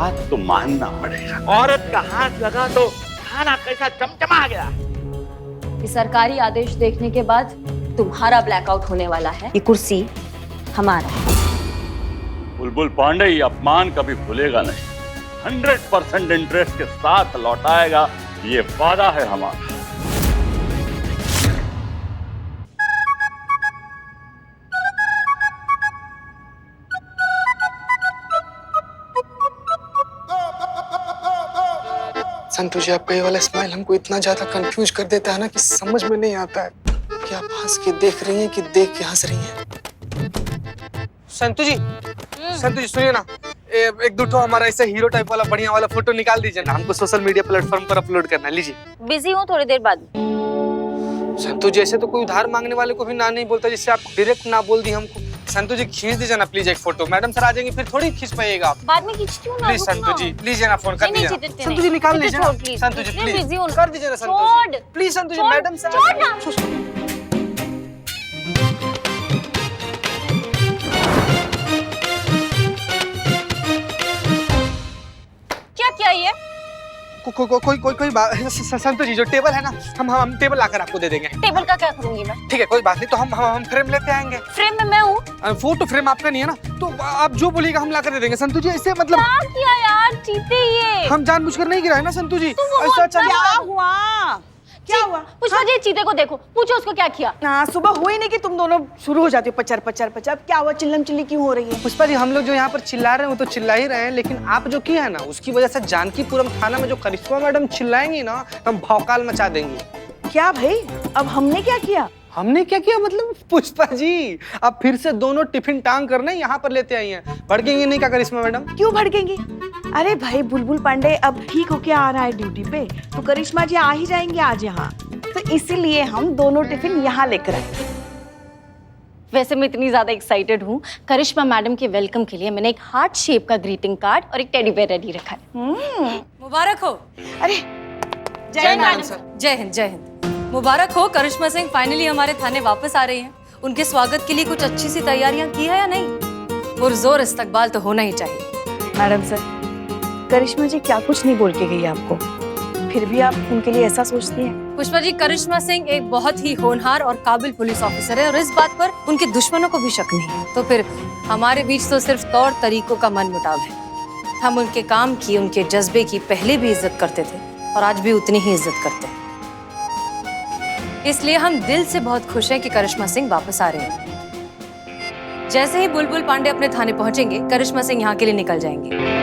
बात तो मानना पड़ेगा। औरत का हाथ लगा तो खाना कैसा चमचमा गया। ये सरकारी आदेश देखने के बाद तुम्हारा ब्लैकआउट होने वाला है। ये कुर्सी हमारा है। बुलबुल पांडे ये अपमान कभी भूलेगा नहीं। 100% इंटरेस्ट के साथ लौटाएगा, ये वादा है हमारा। संतु जी, आपका ये वाला स्माइल हमको इतना ज्यादा कंफ्यूज कर देता है ना कि समझ में नहीं आता है कि आप हंस के देख रही हैं कि देख के हंस रही हैं। संतु जी सुनिए ना, एक दो ठो हमारा ऐसा हीरो टाइप वाला बढ़िया वाला फोटो निकाल दीजिए ना, हमको सोशल मीडिया प्लेटफॉर्म पर अपलोड करना। लीजिए। बिजी हूँ, थोड़ी देर बाद। संतु जी, ऐसे तो कोई उधार मांगने वाले को भी ना नहीं बोलता, जिससे आप डायरेक्ट ना बोल दी हमको। संतु जी, खींच दीजिए ना प्लीज एक फोटो। मैडम सर आ जाएंगे, फिर थोड़ी खींच पाइएगा आप। बाद में खींचती हूँ ना। प्लीज संतु जी, लीजिए ना फोन कर दीजिए। संतु जी निकाल लीजिए ना। संतु जी प्लीज कर दीजिए ना। संतु जी please, Santu ji madam sir. क्या क्या ये? कोई बात। संतु जी, जो टेबल है ना, हम टेबल लाकर आपको दे देंगे। टेबल का क्या करूंगी मैं? ठीक है, कोई बात नहीं, तो हम फ्रेम लेते आएंगे। फ्रेम में मैं हूँ। फोटो फ्रेम आपका नहीं है ना, तो आप जो बोलिएगा हम लाकर दे देंगे। संतु जी ऐसे मतलब क्या किया यार, चीते ये। हम जानबूझकर नहीं गिराए ना संतु जी। ऐसा क्या हुआ? क्या हुआ? पुष्पा जी, चीते को देखो, पूछो उसको क्या किया। ना, सुबह हुई नहीं कि तुम दोनों शुरू हो जाती हो पचर पचर पचर। अब क्या हुआ? चिल्लम चिल्ली क्यों हो रही है? पुष्पा जी, हम लोग जो यहाँ पर चिल्ला रहे हैं वो तो चिल्ला ही रहे हैं, लेकिन आप जो किया है ना, उसकी वजह से जानकीपुरम थाना में जो करिश्मा मैडम चिल्लाएंगी ना, तो हम भौकाल मचा देंगे। क्या भाई, अब हमने क्या किया? हमने क्या किया मतलब? पुष्पा जी, अब फिर से दोनों टिफिन टांग करने यहाँ पर लेते आई हैं। भड़केंगे नहीं क्या करिश्मा मैडम? क्यों भड़केंगी? अरे भाई, बुलबुल पांडे अब ठीक होके आ रहा है ड्यूटी पे, तो करिश्मा जी आ ही जाएंगे आज यहाँ, तो इसीलिए हम दोनों टिफिन यहाँ लेकर आए। वैसे मैं इतनी ज्यादा एक्साइटेड हूँ, करिश्मा मैडम के वेलकम के लिए मैंने एक हार्ट शेप का ग्रीटिंग कार्ड और एक टेडी बेयर रेडी रखा है। मुबारक हो। अरे जय हिंद मैडम सर। जय हिंद, जय हिंद। मुबारक हो, करिश्मा सिंह फाइनली हमारे थाने वापस आ रही हैं। उनके स्वागत के लिए कुछ अच्छी सी तैयारियां की है या नहीं? पुरजोर इस्तकबाल तो होना ही चाहिए। मैडम सर, करिश्मा जी क्या कुछ नहीं बोल के गई आपको, फिर भी आप उनके लिए ऐसा सोचती हैं? पुष्पा जी, करिश्मा सिंह एक बहुत ही होनहार और काबिल पुलिस ऑफिसर है और इस बात पर उनके दुश्मनों को भी शक नहीं है। तो फिर हमारे बीच तो सिर्फ तौर तरीकों का मनमुटाव है। हम उनके काम की, उनके जज्बे की पहले भी इज्जत करते थे और आज भी उतनी ही इज्जत करते हैं। इसलिए हम दिल से बहुत खुश हैं कि करिश्मा सिंह वापस आ रहे हैं। जैसे ही बुलबुल पांडे अपने थाने पहुंचेंगे, करिश्मा सिंह यहाँ के लिए निकल जाएंगे।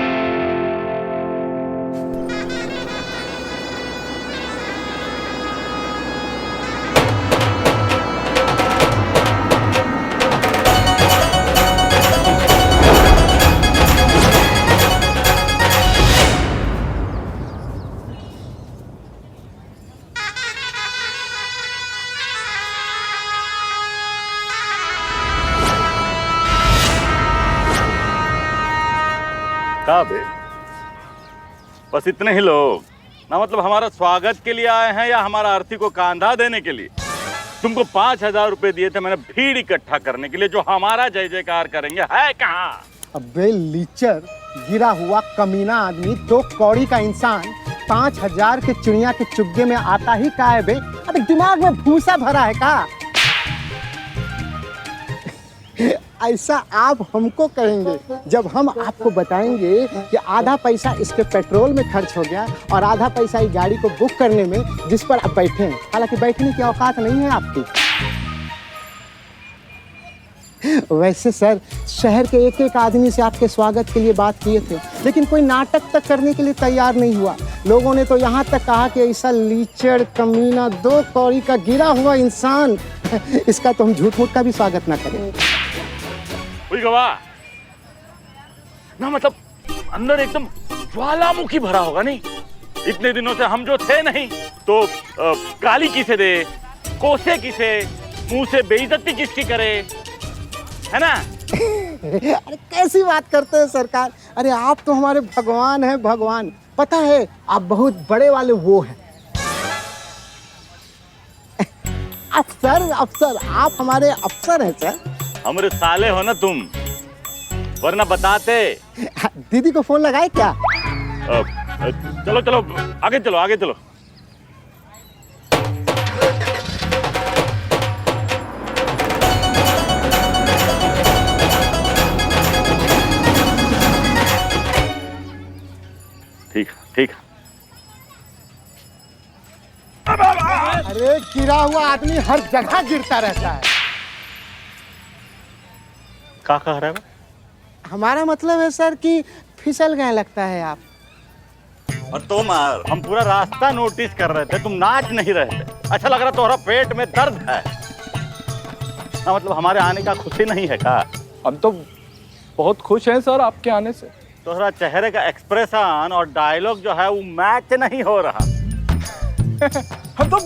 बे? बस इतने ही लोग ना, मतलब हमारा स्वागत के लिए आए हैं या हमारा अर्थी को कांधा देने के लिए? तुमको 5000 रुपए दिए थे मैंने भीड़ इकट्ठा करने के लिए, जो हमारा जय जयकार करेंगे, है कहाँ? अबे लीचर, गिरा हुआ कमीना आदमी, 2 कौड़ी का इंसान 5000 के चिड़िया के चुग्गे में आता ही का है बे? अबे दिमाग में भूसा भरा है का? ऐसा आप हमको कहेंगे जब हम आपको बताएंगे कि आधा पैसा इसके पेट्रोल में खर्च हो गया और आधा पैसा इस गाड़ी को बुक करने में, जिस पर आप बैठे हैं। हालांकि बैठने की औकात नहीं है आपकी। वैसे सर, शहर के एक एक आदमी से आपके स्वागत के लिए बात किए थे, लेकिन कोई नाटक तक करने के लिए तैयार नहीं हुआ। लोगों ने तो यहाँ तक कहा कि ऐसा लीचड़ कमीना 2 कौड़ी का गिरा हुआ इंसान, इसका तो हम झूठ मूठ का भी स्वागत ना करें। गवाह ना, मतलब अंदर एकदम ज्वालामुखी भरा होगा नहीं? इतने दिनों से हम जो थे नहीं, तो गाली किसे दे, कोसे किसे, मुंह से बेइज्जती किसकी करे, है ना? अरे कैसी बात करते हैं सरकार? अरे आप तो हमारे भगवान हैं, भगवान। पता है, आप बहुत बड़े वाले वो हैं। अफसर, आप हमारे अफसर हैं सर। हमारे साले हो ना तुम, वरना बताते। दीदी को फोन लगाए क्या? चलो चलो आगे चलो आगे चलो। ठीक ठीक। अरे गिरा हुआ आदमी हर जगह गिरता रहता है। क्या कह रहा है वो? हमारा मतलब है सर कि फिसल गए लगता है आप। और तुम हम पूरा रास्ता नोटिस कर रहे थे, तुम नाच नहीं रहे थे। अच्छा लग रहा तुम्हारा पेट में दर्द है ना? मतलब हमारे आने का खुशी नहीं है का? हम तो बहुत खुश हैं सर आपके आने से। तुम्हारा चेहरे का एक्सप्रेशन और डायलॉग जो है वो मैच नहीं हो रहा। हम तो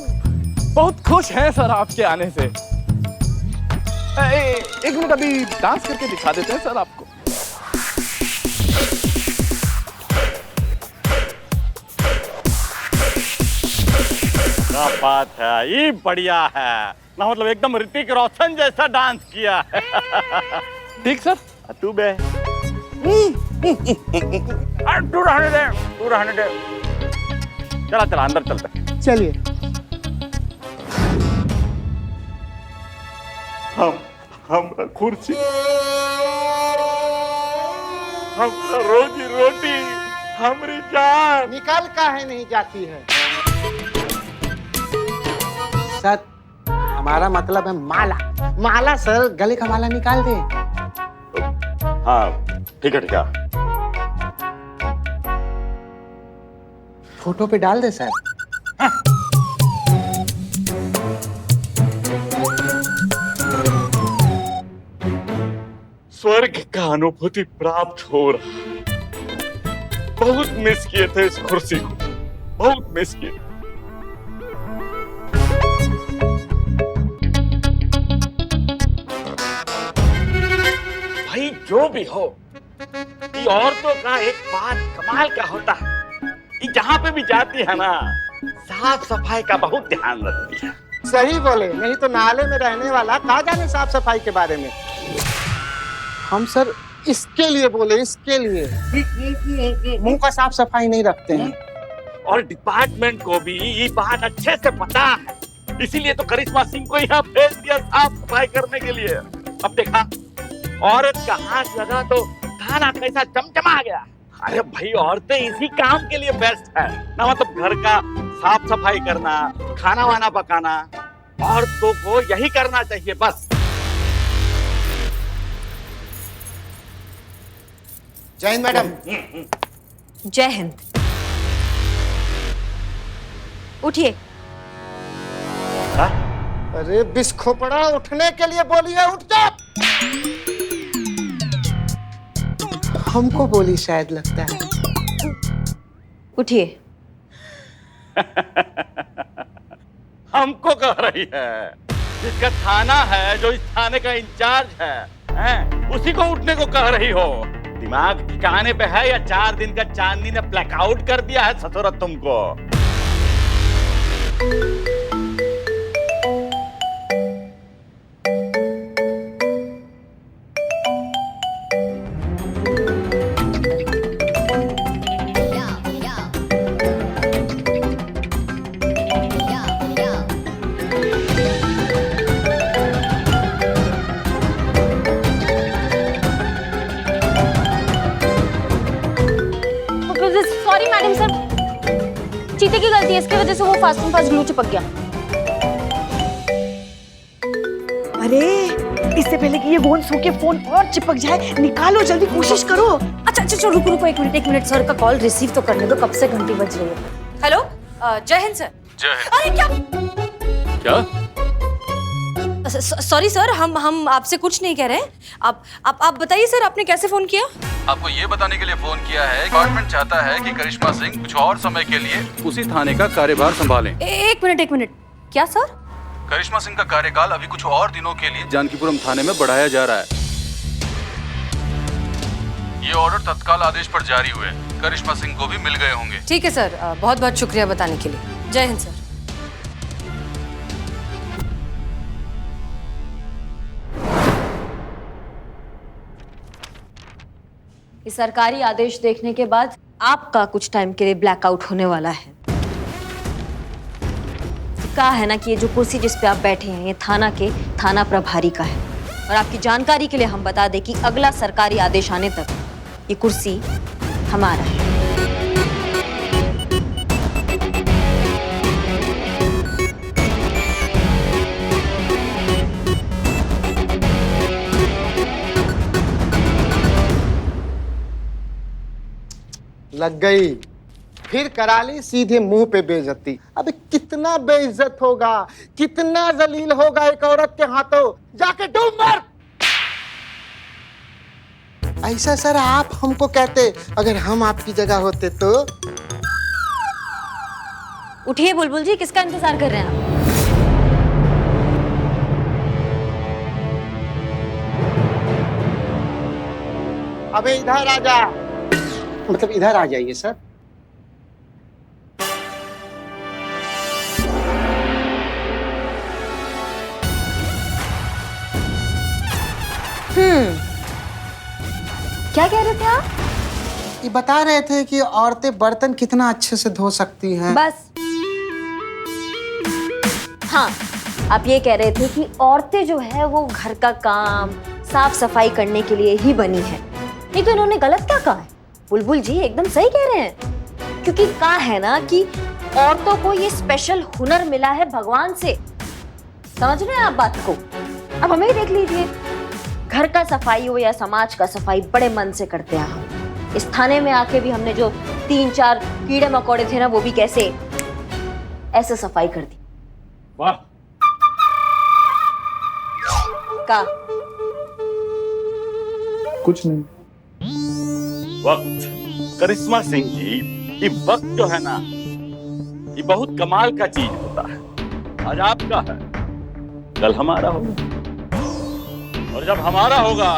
बहुत खुश हैं सर आपके आने से। एक मिनट अभी डांस करके दिखा देते हैं सर आपको। क्या बात है, ये बढ़िया है ना? मतलब एकदम ऋतिक रोशन जैसा डांस किया है। ठीक सर। तू बे तू रहने दे। चला चला अंदर चलते। चलिए। हम कुर्सी, हमरा रोजी रोटी, हमारी जान निकल काहे नहीं जाती है? सर हमारा मतलब है माला। माला सर, गले का माला निकाल दे। हाँ ठीक है ठीक है। फोटो पे डाल दे सर। स्वर्ग का अनुभूति प्राप्त हो रहा। बहुत मिस किए थे इस कुर्सी को, बहुत मिस किए। भाई जो भी हो, ये औरतों का एक बात कमाल का होता है, ये जहां पे भी जाती है ना, साफ सफाई का बहुत ध्यान रखती है। सही बोले, नहीं तो नाले में रहने वाला कहाँ जाने साफ सफाई के बारे में। हम सर इसके लिए बोले, इसके लिए मुंह का साफ सफाई नहीं रखते हैं। और डिपार्टमेंट को भी ये बात अच्छे से पता है, इसीलिए तो करिश्मा सिंह को यहाँ भेज दिया साफ सफाई करने के लिए। अब देखा, औरत का हाथ लगा तो खाना कैसा चमचमा गया। अरे भाई औरतें इसी काम के लिए बेस्ट है ना? मतलब घर का साफ सफाई करना, खाना वाना पकाना, औरतों को यही करना चाहिए बस। जय हिंद मैडम। जय हिंद। उठिए। अरे बिस्खोपड़ा, उठने के लिए बोलिए, उठ जा। हमको बोली शायद, लगता है। उठिए। हमको कह रही है? जिसका थाना है, जो इस थाने का इंचार्ज है, उसी को उठने को कह रही हो? दिमाग ठिकाने पे है या 4 दिन का चांदनी ने ब्लैकआउट कर दिया है ससुरत तुमको? सॉरी मैडम सर, चीते की गलती है, इसकी वजह से वो फास्ट एंड फास्ट ग्लू चिपक गया। अरे इससे पहले कि ये फोन सूखे फोन और चिपक जाए, निकालो जल्दी, कोशिश करो। अच्छा अच्छा रुको रुको, एक मिनट सर का कॉल रिसीव तो करने दो, कब से घंटी बज रही है। हेलो, जय हिंद सर। जय हिंद। अरे क्या सॉरी सर, हम आपसे कुछ नहीं कह रहे हैं। आप बताइए सर, आपने कैसे फोन किया? आपको ये बताने के लिए फोन किया है, डिपार्टमेंट चाहता है कि करिश्मा सिंह कुछ और समय के लिए उसी थाने का कार्यभार संभालें। एक मिनट, क्या सर? करिश्मा सिंह का कार्यकाल अभी कुछ और दिनों के लिए जानकीपुरम थाने में बढ़ाया जा रहा है। ये ऑर्डर तत्काल आदेश पर जारी हुए, करिश्मा सिंह को भी मिल गए होंगे। ठीक है सर, बहुत बहुत शुक्रिया बताने के लिए। जय हिंद सर। इस सरकारी आदेश देखने के बाद आपका कुछ टाइम के लिए ब्लैकआउट होने वाला है। कहा है ना कि ये जो कुर्सी जिस पे आप बैठे हैं ये थाना के थाना प्रभारी का है। और आपकी जानकारी के लिए हम बता दें कि अगला सरकारी आदेश आने तक ये कुर्सी हमारा है। लग गई, फिर करा ली सीधे मुंह पे बेइज्जती। अबे कितना बेइज्जत होगा, कितना जलील होगा एक औरत के हाथों। जाके डूब मर। ऐसा सर आप हमको कहते, अगर हम आपकी जगह होते तो। उठिए बुलबुल जी, किसका इंतजार कर रहे हैं आप? अबे इधर आ जा, मतलब इधर आ जाइए सर। क्या कह रहे थे आप? ये बता रहे थे कि औरतें बर्तन कितना अच्छे से धो सकती हैं। बस। हाँ, आप ये कह रहे थे कि औरतें जो है वो घर का काम साफ सफाई करने के लिए ही बनी है। नहीं तो इन्होंने गलत क्या कहा है? बुलबुल जी एकदम सही कह रहे हैं, क्योंकि कहा है ना कि औरतों को ये स्पेशल हुनर मिला है भगवान से। समझ रहे हैं आप बात को? अब हमें ही देख लीजिए, घर का सफाई हो या समाज का सफाई बड़े मन से करते हैं हम। इस थाने में आके भी हमने जो 3-4 कीड़े मकोड़े थे ना, वो भी कैसे ऐसे सफाई कर दी। वाह। का कुछ नहीं। वक्त, करिश्मा सिंह जी, ये वक्त जो है ना, ये बहुत कमाल का चीज होता है। आज आपका है, कल हमारा होगा, और जब हमारा होगा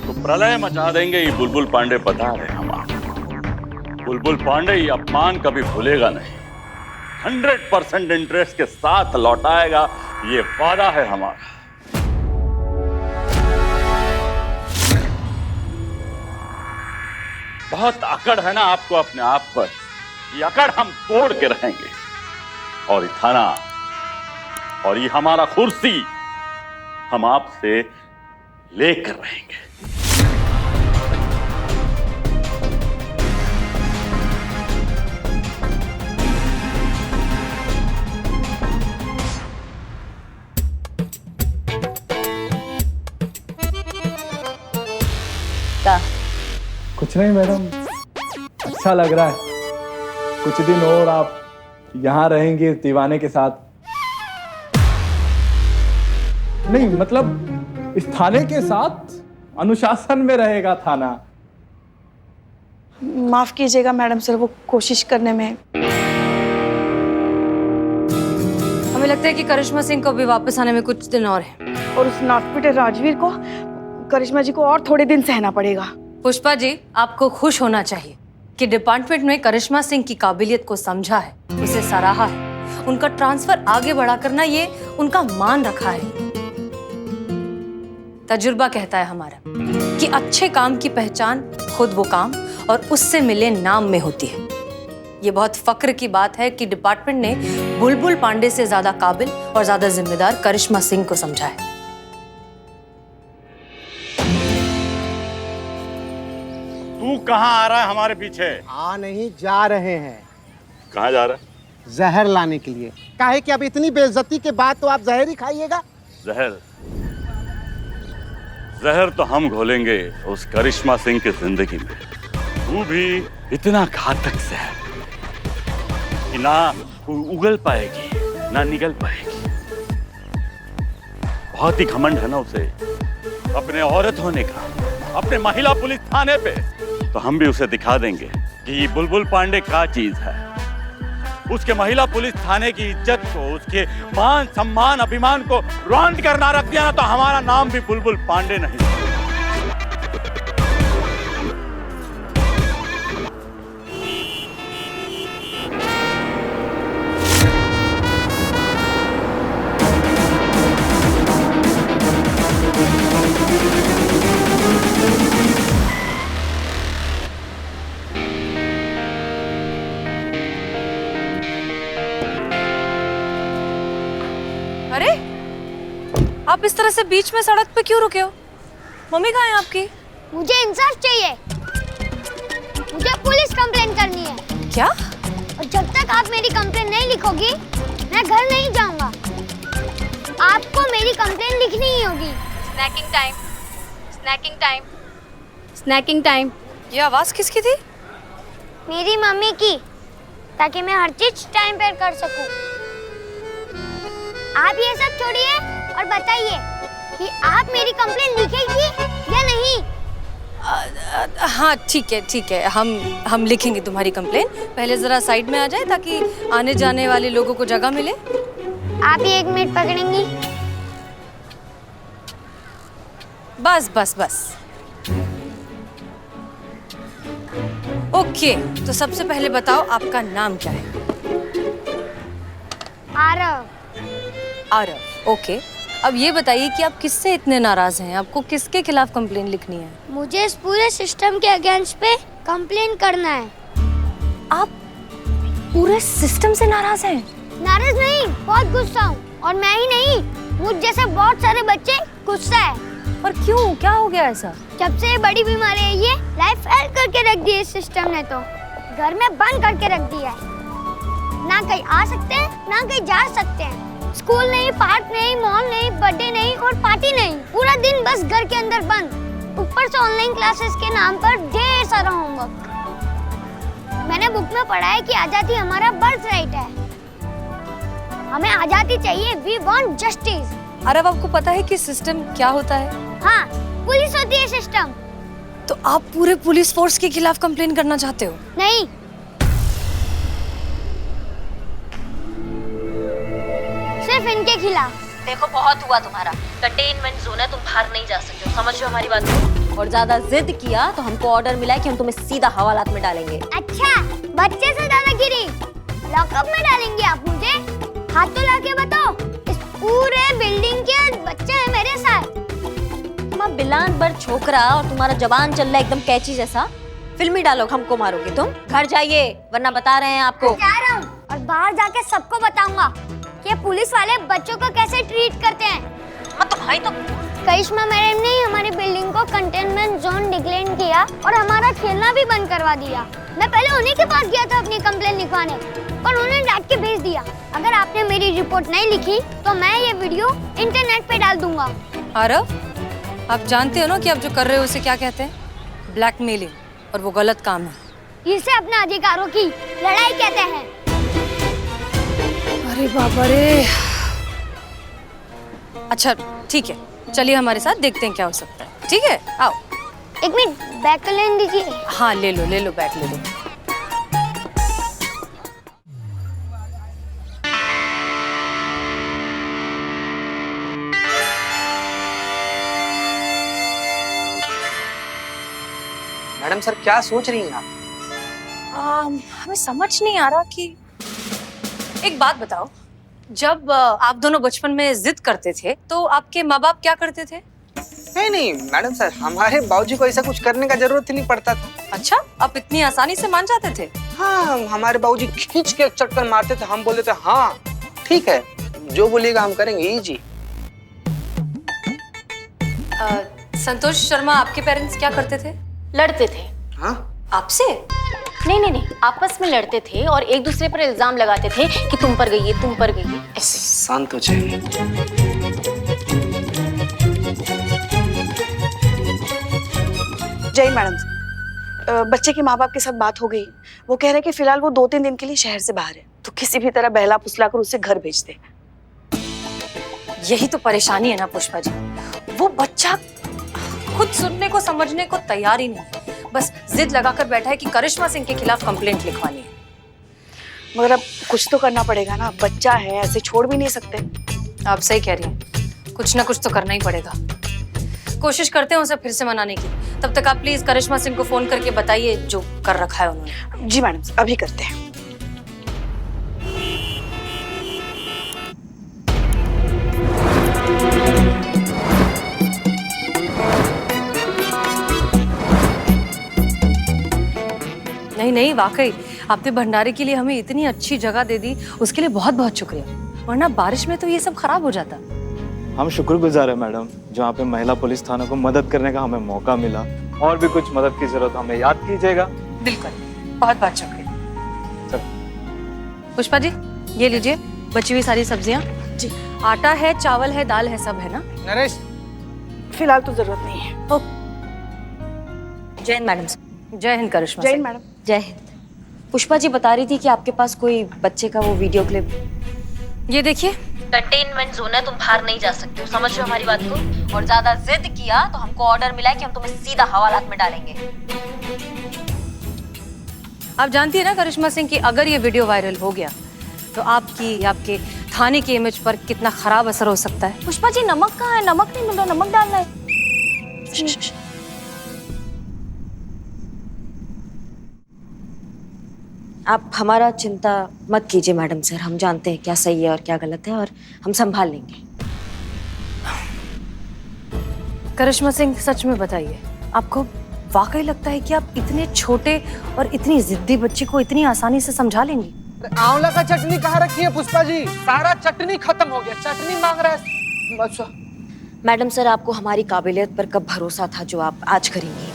तो प्रलय मचा देंगे। ये बुलबुल पांडे बता रहे हैं हमारा। बुलबुल पांडे ये अपमान कभी भूलेगा नहीं, 100% इंटरेस्ट के साथ लौटाएगा, ये वादा है हमारा। बहुत अकड़ है ना आपको अपने आप पर, ये अकड़ हम तोड़ के रहेंगे। और ये थाना और ये हमारा कुर्सी हम आपसे लेकर रहेंगे। का कुछ नहीं मैडम, अच्छा लग रहा है। कुछ दिन और आप यहाँ रहेंगे इस दीवाने के साथ। नहीं मतलब इस थाने के साथ अनुशासन में रहेगा थाना। माफ कीजिएगा मैडम सर, वो कोशिश करने में। हमें लगता है कि करिश्मा सिंह को भी वापस आने में कुछ दिन और है। और उस नाटपिटे राजवीर को, करिश्मा जी को और थोड़े दिन सहना पड़ेगा। पुष्पा जी, आपको खुश होना चाहिए कि डिपार्टमेंट ने करिश्मा सिंह की काबिलियत को समझा है, उसे सराहा है। उनका ट्रांसफर आगे बढ़ा करना ये उनका मान रखा है। तजुर्बा कहता है हमारा कि अच्छे काम की पहचान खुद वो काम और उससे मिले नाम में होती है। ये बहुत फक्र की बात है कि डिपार्टमेंट ने बुलबुल पांडे से ज्यादा काबिल और ज्यादा जिम्मेदार करिश्मा सिंह को समझा है। तू कहाँ आ रहा है हमारे पीछे? आ नहीं, जा रहे हैं। कहाँ जा रहा है? जहर लाने के लिए। काहे कि अब इतनी बेइज्जती के बाद तो आप जहर ही खाइएगा। जहर? जहर तो हम घोलेंगे उस करिश्मा सिंह की जिंदगी में। तू भी इतना घातक जहर कि ना उगल पाएगी ना निगल पाएगी। बहुत ही घमंड है ना उसे अपने औरत होने का, अपने महिला पुलिस थाने पे। तो हम भी उसे दिखा देंगे कि ये बुलबुल पांडे क्या चीज है। उसके महिला पुलिस थाने की इज्जत को, उसके मान सम्मान अभिमान को रौंद करना रख दिया ना, तो हमारा नाम भी बुलबुल पांडे नहीं। आप इस तरह से बीच में सड़क पे क्यों रुके हो? मम्मी कहाँ है आपकी? मुझे इंसाफ चाहिए। मुझे पुलिस कंप्लेन करनी है। क्या? और जब तक आप मेरी कंप्लेन नहीं लिखोगी मैं घर नहीं जाऊंगा। आपको मेरी कंप्लेन लिखनी ही होगी। Snacking time, snacking time, snacking time. ये आवाज किसकी थी? मेरी मम्मी की, ताकि मैं हर चीज टाइम पर कर सकूं। आप ये सब छोड़िए और बताइए कि आप मेरी कंप्लेन लिखेंगी या नहीं। हाँ ठीक है, हम लिखेंगे तुम्हारी कंप्लेन। पहले जरा साइड में आ जाए ताकि आने जाने वाले लोगों को जगह मिले। आप ही 1 मिनट पकड़ेंगी? बस। ओके, तो सबसे पहले बताओ आपका नाम क्या है? आरव। ओके, अब ये बताइए कि आप किससे इतने नाराज हैं? आपको किसके खिलाफ कंप्लेन लिखनी है? मुझे इस पूरे सिस्टम के अगेंस्ट पे कंप्लेन करना है। आप पूरे सिस्टम से नाराज हैं? नाराज नहीं, बहुत गुस्सा हूँ। और मैं ही नहीं, मुझ जैसे बहुत सारे बच्चे गुस्सा है। और क्यों? क्या हो गया ऐसा? जब से ये बड़ी बीमारी है, ये लाइफ फेल करके रख दी है इस सिस्टम ने। तो घर में बंद करके रख दिया है। ना कहीं आ सकते हैं, ना कहीं जा सकते हैं। स्कूल नहीं, पार्क नहीं, मॉल नहीं, बर्थडे नहीं और पार्टी नहीं। पूरा दिन बस घर के अंदर बंद। ऊपर से ऑनलाइन क्लासेस के नाम पर ढेर सारा होमवर्क। मैंने बुक में पढ़ा है कि आजादी हमारा बर्थ राइट है। हमें आजादी चाहिए। We want justice. अरब, आपको पता है कि सिस्टम क्या होता है? हाँ, पुलिस होती है सिस्टम। तो आप पूरे पुलिस फोर्स के खिलाफ कंप्लेन करना चाहते हो? नहीं, सिर्फ इनके खिलाफ। देखो, बहुत हुआ तुम्हारा। कंटेनमेंट जोन है, तुम बाहर नहीं जा सकते हो। समझ लो हमारी बात को। और ज्यादा जिद किया तो हमको ऑर्डर मिला है कि हम तुम्हें सीधा हवालात में डालेंगे। अच्छा, बच्चे से दादागिरी। लॉकअप में डालेंगे आप मुझे? हाथ तो लाके बताओ। इस पूरे बिल्डिंग के बच्चे हैं मेरे साथ। तुम बिलान पर छोकरा और तुम्हारा जबान चल रहा है एकदम कैची जैसा। फिल्मी डायलॉग हमको मारोगे तुम। घर जाइए, वरना बता रहे हैं आपको। जा रहा हूँ और बाहर जाके सबको बताऊंगा कि पुलिस वाले बच्चों को कैसे ट्रीट करते हैं। तो भाई, तो करिश्मा मैडम ने हमारी बिल्डिंग को कंटेनमेंट जोन डिक्लेयर किया और हमारा खेलना भी बंद करवा दिया। मैं पहले उन्हीं के पास गया था अपनी कंप्लेन लिखवाने, पर उन्होंने डांट के भेज दिया। अगर आपने मेरी रिपोर्ट नहीं लिखी तो मैं ये वीडियो इंटरनेट पे डाल दूंगा। आरव, आप जानते हो ना कि आप जो कर रहे हो उसे क्या कहते हैं? ब्लैकमेलिंग, और वो गलत काम है। इसे अपने अधिकारों की लड़ाई कहते हैं। अरे बाबा रे। अच्छा ठीक है, चलिए हमारे साथ, देखते हैं क्या हो सकता है। ठीक है, आओ। 1 मिनट, बैग का लेन दीजिए। हाँ, ले लो बैग ले लो। मैडम सर, क्या सोच रही हैं आप? हमें समझ नहीं आ रहा कि, एक बात बताओ, जब आप दोनों बचपन में जिद करते थे तो आपके माँ बाप क्या करते थे? नहीं मैडम सर, हमारे बाबूजी को ऐसा कुछ करने का जरूरत ही नहीं पड़ता था। अच्छा, आप इतनी आसानी से मान जाते थे? हाँ, हमारे बाबूजी खींच के चक्कर मारते थे। हम बोलते थे हाँ ठीक है, जो बोलिएगा हम करेंगे जी। संतोष शर्मा, आपके पेरेंट्स क्या करते थे? लड़ते थे। हाँ? आपसे? नहीं, आपस में लड़ते थे और एक दूसरे पर इल्जाम लगाते थे कि तुम पर गई है, तुम पर गई है, ऐसे। शांत हो जाइए। जय मैडम, बच्चे के माँ बाप के साथ बात हो गई। वो कह रहे हैं कि फिलहाल वो 2-3 दिन के लिए शहर से बाहर है, तो किसी भी तरह बहला फुसला कर उसे घर भेज दे। यही तो परेशानी है ना पुष्पा जी, वो बच्चा खुद सुनने को समझने को तैयार ही नहीं, बस जिद लगाकर बैठा है कि करिश्मा सिंह के खिलाफ कंप्लेंट लिखवानी है। मगर अब कुछ तो करना पड़ेगा ना, बच्चा है, ऐसे छोड़ भी नहीं सकते। आप सही कह रही हैं, कुछ ना कुछ तो करना ही पड़ेगा। कोशिश करते हैं उसे फिर से मनाने की। तब तक आप प्लीज करिश्मा सिंह को फोन करके बताइए जो कर रखा है उन्होंने। जी मैडम, अभी करते हैं। नहीं, वाकई आपने भंडारे के लिए हमें इतनी अच्छी जगह दे दी, उसके लिए बहुत बहुत शुक्रिया। वरना बारिश में तो ये सब खराब हो जाता। हम शुक्रगुजार हैं मैडम, जहाँ पे महिला पुलिस थाना को मदद करने का हमें मौका मिला। और भी कुछ मदद की जरूरत हमें याद कीजिएगा। बिल्कुल, बहुत बहुत शुक्रिया। पुष्पा जी, ये लीजिए बची हुई सारी सब्जियां। जी। आटा है, चावल है, दाल है, सब है ना? नरेश, फिलहाल तो जरूरत नहीं है। जय हिंद मैडम। जय हिंद करिश्मा। जय हिंद मैडम। जय हिंद। पुष्पा जी बता रही थी कि आपके पास कोई बच्चे का वो वीडियो क्लिप। ये देखिए, कंटेनमेंट जोन है, तुम बाहर नहीं जा सकते हो, समझ रहे हो हमारी बात को? और ज्यादा जिद किया तो हमको ऑर्डर मिला है कि हम तुम्हें सीधा हवालात में डालेंगे। आप जानती है ना करिश्मा सिंह कि अगर ये वीडियो वायरल हो गया तो आपके थाने की इमेज पर कितना खराब असर हो सकता है। पुष्पा जी नमक कहाँ है? नमक नहीं मिल रहा, नमक डालना है। आप हमारा चिंता मत कीजिए मैडम सर, हम जानते हैं क्या सही है और क्या गलत है और हम संभाल लेंगे। करिश्मा सिंह, सच में बताइए, आपको वाकई लगता है कि आप इतने छोटे और इतनी जिद्दी बच्ची को इतनी आसानी से समझा लेंगी? आंवला का चटनी कहाँ रखी है पुष्पा जी? सारा चटनी खत्म हो गया, चटनी मांग रहा है। अच्छा मैडम सर, आपको हमारी काबिलियत पर कब भरोसा था जो आप आज करेंगी?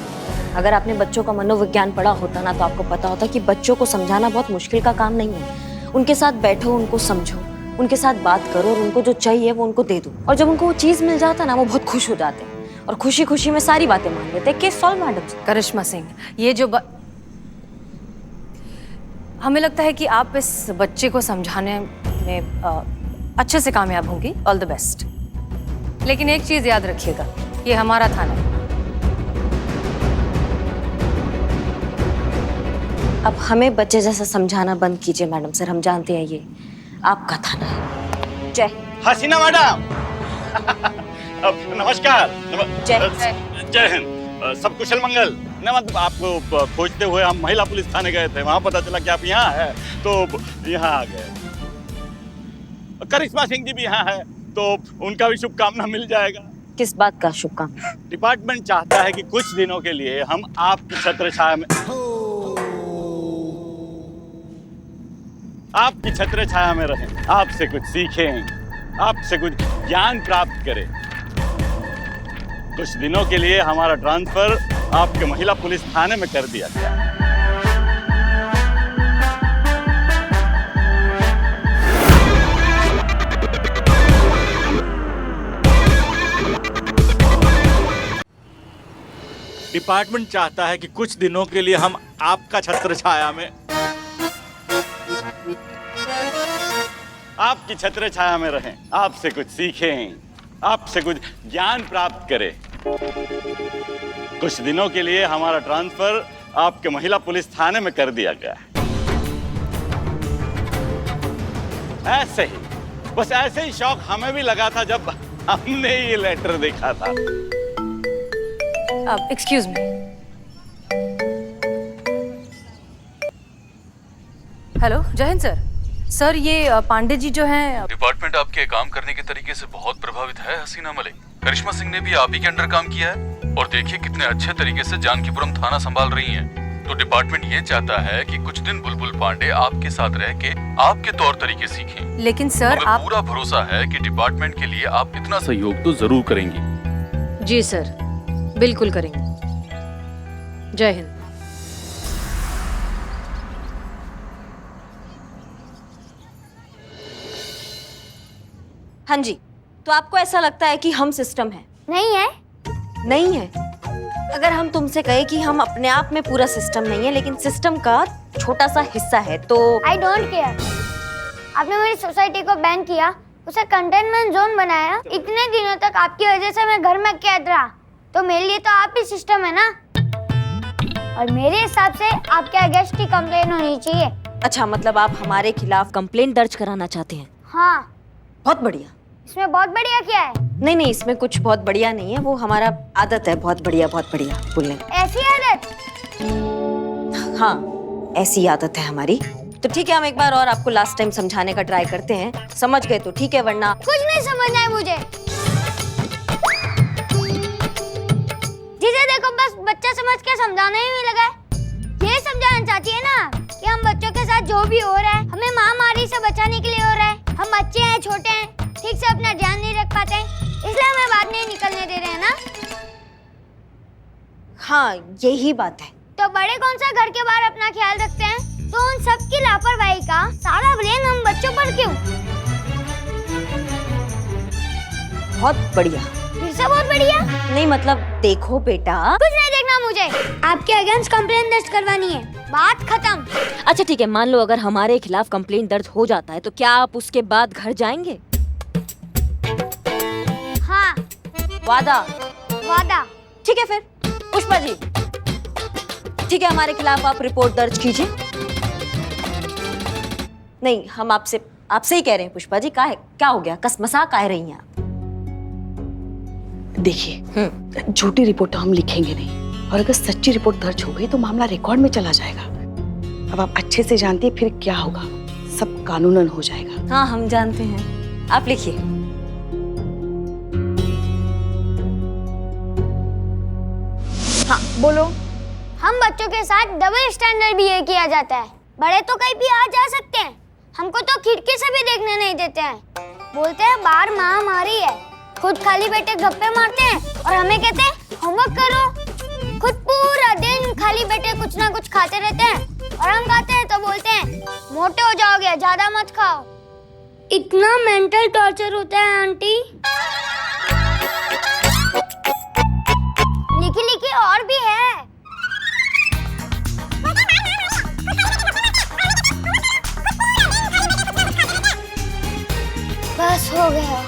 अगर आपने बच्चों का मनोविज्ञान पढ़ा होता ना तो आपको पता होता कि बच्चों को समझाना बहुत मुश्किल का काम नहीं है। उनके साथ बैठो, उनको समझो, उनके साथ बात करो और उनको जो चाहिए वो उनको दे दो। और जब उनको वो चीज़ मिल जाता ना वो बहुत खुश हो जाते हैं और खुशी खुशी में सारी बातें मान लेते हैं। Case solve madam. Karishma Singh, ये जो हमें लगता है कि आप इस बच्चे को समझाने में अच्छे से कामयाब होंगी। All the best. लेकिन एक चीज याद रखिएगा, ये हमारा थाना है। अब हमें बच्चे जैसा समझाना बंद कीजिए मैडम सर, हम जानते हैं ये आपका थाना है। जय हसीना मैडम। नमस्कार। जय हिंद। सब कुशल मंगल। न मतलब आपको खोजते हुए हम महिला पुलिस थाने गए थे, वहां पता चला कि आप यहाँ हैं तो यहाँ आ गए। करिश्मा सिंह जी भी यहाँ है तो उनका भी शुभकामना मिल जाएगा। किस बात का शुभकामना? डिपार्टमेंट चाहता है कि कुछ दिनों के लिए हम आपकी छत्र छाया में रहें, आपसे कुछ सीखें, आपसे कुछ ज्ञान प्राप्त करें। कुछ दिनों के लिए हमारा ट्रांसफर आपके महिला पुलिस थाने में कर दिया गया। डिपार्टमेंट चाहता है कि कुछ दिनों के लिए हम आपका छत्र छाया में आपकी छत्र छाया में रहें, आपसे कुछ सीखें, आपसे कुछ ज्ञान प्राप्त करें। कुछ दिनों के लिए हमारा ट्रांसफर आपके महिला पुलिस थाने में कर दिया गया। ऐसे ही, बस ऐसे ही शौक हमें भी लगा था जब हमने ये लेटर देखा था। Excuse me. हेलो, जय हिंद सर। सर, ये पांडे जी जो हैं। डिपार्टमेंट आपके काम करने के तरीके से बहुत प्रभावित है हसीना मलिक। करिश्मा सिंह ने भी आप ही के अंडर काम किया है और देखिए कितने अच्छे तरीके से जानकीपुरम थाना संभाल रही हैं। तो डिपार्टमेंट ये चाहता है कि कुछ दिन बुलबुल पांडे आपके साथ रह के आपके तौर तरीके सीखें। लेकिन सर, हमें पूरा भरोसा है कि डिपार्टमेंट के लिए आप इतना सहयोग तो जरूर करेंगी। जी सर, बिल्कुल करेंगे। जय हिंद। हाँ जी, तो आपको ऐसा लगता है कि हम सिस्टम है? नहीं है। नहीं है? अगर हम तुमसे कहे कि हम अपने आप में पूरा सिस्टम नहीं है लेकिन सिस्टम का छोटा सा हिस्सा है तो? I don't care. आपने मेरी सोसाइटी को बैन किया, उसे कंटेनमेंट जोन बनाया, इतने दिनों तक आपकी वजह से मैं घर में कैद रहा, तो मेरे लिए तो आप ही सिस्टम है ना। और मेरे हिसाब से आपके अगेंस्ट की कंप्लेन होनी चाहिए। अच्छा, मतलब आप हमारे खिलाफ कंप्लेंट दर्ज कराना चाहते हैं? हाँ। बहुत बढ़िया। इसमें बहुत बढ़िया क्या है? नहीं नहीं, इसमें कुछ बहुत बढ़िया नहीं है, वो हमारा आदत है बहुत बढ़िया बोलने। ऐसी आदत? हाँ, ऐसी आदत है हमारी। तो ठीक है, हम एक बार और आपको लास्ट टाइम समझाने का ट्राई करते हैं। समझ गए तो ठीक है, वरना कुछ नहीं समझना है मुझे। जिसे देखो बस बच्चा समझ के समझाने ही लगा है। ये समझाना चाहती है ना कि हम बच्चों के साथ जो भी हो रहा है हमें महामारी से बचाने के लिए हो रहा है। हम बच्चे हैं, छोटे हैं, ठीक से अपना ध्यान नहीं रख पाते हैं, हाँ यही बात है। तो बड़े कौन सा घर के बाहर अपना ख्याल रखते हैं? तो उन सब की लापरवाही का सारा ब्लेम हम बच्चों पर क्यों? बहुत बढ़िया। फिर से बहुत बढ़िया? नहीं मतलब देखो बेटा। कुछ नहीं देखना मुझे, आपके अगेंस्ट कंप्लेंट दर्ज करवानी है, बात खत्म। अच्छा ठीक है, मान लो अगर हमारे खिलाफ कंप्लेंट दर्ज हो जाता है तो क्या आप उसके बाद घर जाएंगे? हाँ। वादा? वादा। ठीक है फिर पुष्पा जी, ठीक है हमारे खिलाफ आप रिपोर्ट दर्ज कीजिए। नहीं हम आपसे ही कह रहे हैं पुष्पा जी, क्या हो गया, मजाक कह रही हैं आप? देखिए झूठी रिपोर्ट हम लिखेंगे नहीं, और अगर सच्ची रिपोर्ट दर्ज हो गई तो मामला रिकॉर्ड में चला जाएगा। अब आप अच्छे से जानती है फिर क्या होगा, सब कानूनन हो जाएगा। हाँ हम जानते हैं, आप लिखिए। हाँ बोलो। हम बच्चों के साथ डबल स्टैंडर्ड बिहेव किया जाता है। बड़े तो कहीं भी आ जा सकते हैं, हमको तो खिड़की से भी देखने नहीं देते हैं। बोलते हैं बाहर महामारी है, खुद खाली बैठे गप्पे मारते हैं और हमें कहते हैं होमवर्क करो। खुद पूरा दिन खाली बैठे कुछ ना कुछ खाते रहते हैं और हम खाते हैं तो बोलते हैं मोटे हो जाओगे, ज्यादा मत खाओ। इतना मेंटल टॉर्चर होता है आंटी। लिखी लिखी और भी है। बस हो गया।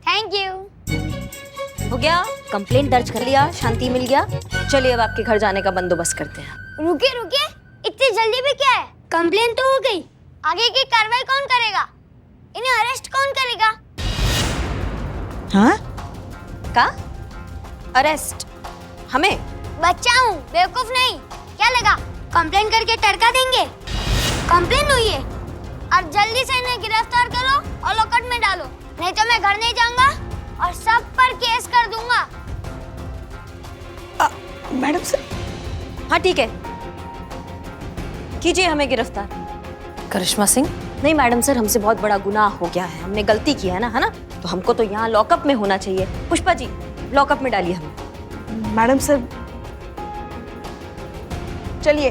Thank you. हो गया, कंप्लेंट दर्ज कर लिया, शांति मिल गया। चलिए अब आपके घर जाने का बंदोबस्त करते हैं। रुकिए रुकिए, इतनी जल्दी भी क्या है? कंप्लेंट तो हो गई, आगे की कार्रवाई कौन करेगा? इन्हें अरेस्ट कौन करेगा? हाँ? का? अरेस्ट? हमें? बच्चा हूँ, बेवकूफ नहीं। क्या लगा कंप्लेन करके टरका देंगे? कंप्लेन हुई है और जल्दी से इन्हें गिरफ्तार करो और लॉकअप में डालो, नहीं तो मैं घर नहीं जाऊंगा और सब पर केस कर दूंगा। Madam sir. हाँ ठीक है, कीजिए हमें गिरफ्तार। करिश्मा सिंह? नहीं मैडम सर, हमसे बहुत बड़ा गुनाह हो गया है, हमने गलती की है ना, तो हमको तो यहाँ लॉकअप में होना चाहिए। पुष्पा जी लॉकअप में डालिए हमें। मैडम सर चलिए।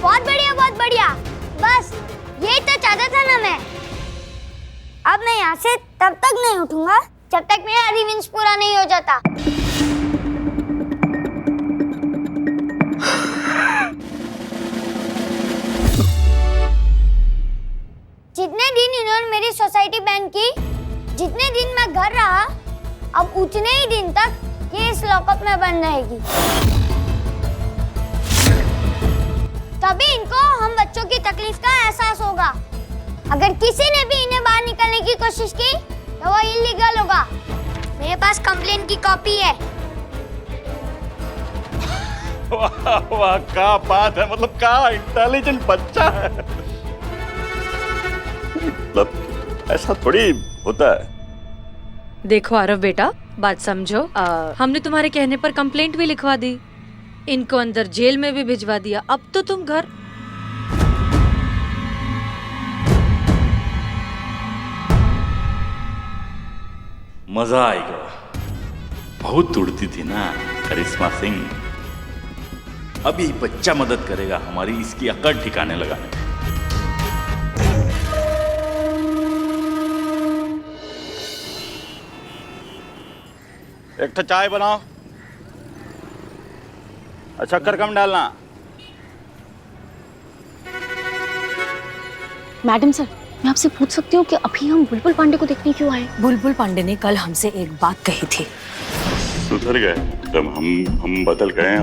बहुत बढ़िया बहुत बढ़िया, बस यही तो चाहता था ना मैं। अब मैं यहाँ से तब तक नहीं उठूंगा जब तक मेरा रिवेंज पूरा नहीं हो जाता। जितने दिन इन्होंने मेरी सोसाइटी बैन की, जितने दिन मैं घर रहा, अब उतने ही दिन तक ये इस लॉकअप में बंद रहेगी। तभी इनको हम बच्चों की तकलीफ का एहसास होगा। अगर किसी ने भी इन्हें बाहर निकलने की कोशिश की तो वो इलीगल होगा। मेरे पास कंप्लेंट की कॉपी है। वाह वाह, क्या बात है, मतलब क्या इंटेलिजेंट बच्चा है। मतलब ऐसा थोड़ी होता है। देखो आरव बेटा, बात समझो। हमने तुम्हारे कहने पर कंप्लेंट भी लिखवा दी, इनको अंदर जेल में भी भिजवा दिया, अब तो तुम घर। मजा आएगा। बहुत उड़ती थी ना करिश्मा सिंह, अभी बच्चा मदद करेगा हमारी इसकी अकड़ ठिकाने लगाने में। एक तो चाय बनाओ, शक्कर कम डालना। मैडम सर, मैं आपसे पूछ सकती हूँ कि अभी हम बुलबुल पांडे को देखने क्यों आए? बुलबुल पांडे ने कल हमसे एक बात कही थी। सुधर गए तब हम बदल गए।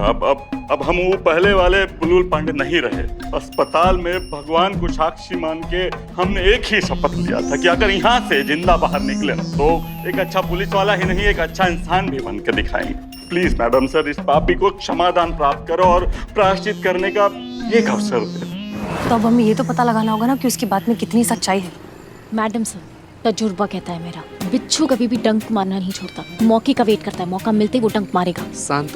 अब हम वो पहले वाले बुलबुल पांडे नहीं रहे। अस्पताल में भगवान को साक्षी मान के हमने एक ही शपथ लिया था कि अगर यहाँ से जिंदा बाहर निकले ना तो एक अच्छा पुलिस वाला ही नहीं, एक अच्छा इंसान भी बन के दिखाएंगे। प्लीज मैडम सर, इस पापी को क्षमादान प्राप्त करो और प्रायश्चित करने का एक अवसर दे। तो अब हमें ये तो पता लगाना होगा ना कि उसकी बात में कितनी सच्चाई है। मैडम सर, तजुर्बा कहता है मेरा, बिच्छू कभी भी डंक मारना नहीं छोड़ता, मौके का वेट करता है, मौका मिलते ही वो डंक मारेगा। शांत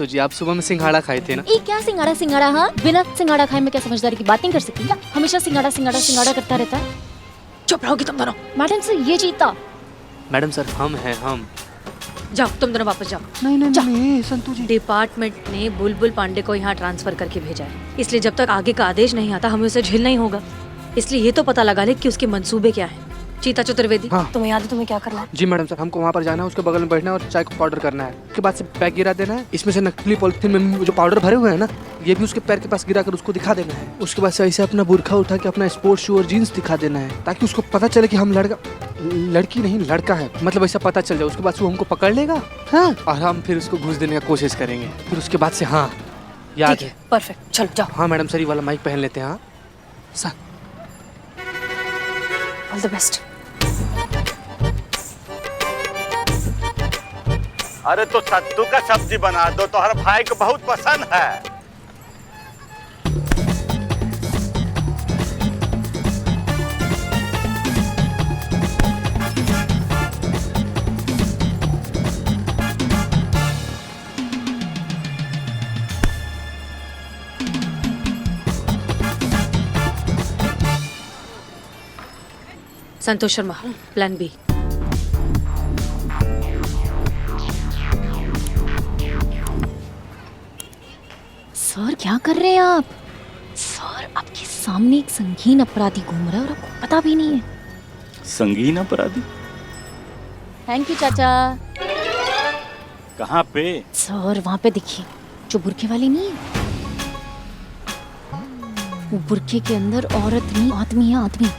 हो जी, आप सुबह में सिंघाड़ा खाए थे ना? ये क्या सिंगाड़ा सिंगाड़ा? हाँ, बिना सिंगाड़ा खाए मैं क्या समझदारी की बात नहीं कर सकती क्या? हमेशा सिंगाड़ा सिंगाड़ा सिंगाड़ा करता रहता है। चुप रहोगी तुम दोनों। मैडम सर ये जीता। मैडम सर हम जाओ तुम दोनों वापस जाओ। नहीं संतु जी। डिपार्टमेंट ने बुलबुल पांडे को यहाँ ट्रांसफर करके भेजा है, इसलिए जब तक आगे का आदेश नहीं आता हमें उसे झेलना ही होगा। इसलिए ये तो पता लगा ले कि उसके मंसूबे क्या है। चीता चतुर्वेदी, तुम्हें याद है तुम्हें क्या करना है? जी मैडम सर, हमको वहाँ पर जाना है, उसके बगल में बैठना है और चाय को पाउडर करना है। उसके बाद से पैक गिरा देना है, इसमें से नकली पॉलिथीन में जो पाउडर भरे हुए हैं ना, ये भी उसके पैर के पास गिरा कर उसको दिखा देना है। उसके बाद से ऐसे अपना बुरखा उठा के अपना स्पोर्ट्स शू और जीन्स दिखा देना है, ताकि उसको पता चले कि हम लड़की नहीं लड़का है, मतलब ऐसा पता चल जाए। उसके बाद से वो हमको पकड़ लेगा, हाँ, और हम फिर उसको घुस देने का कोशिश करेंगे। फिर उसके बाद से हाँ याद है। परफेक्ट, चलो जाओ। हाँ मैडम सर, ये वाला माइक पहन लेते हैं। हाँ सर, ऑल द बेस्ट। अरे तो सत्तू का सब्जी बना दो, तो हर भाई को बहुत पसंद है। Santosh Sharma, plan B. Sir क्या कर रहे हैं आप? सर आपके सामने एक संगीन अपराधी घूम रहा है और आपको पता भी नहीं है। संगीन अपराधी? थैंक यू चाचा। कहाँ पे? सर वहाँ पे देखिए, जो बुरखे वाली नहीं है, वो बुरखे के अंदर औरत नहीं आदमी है, आदमी।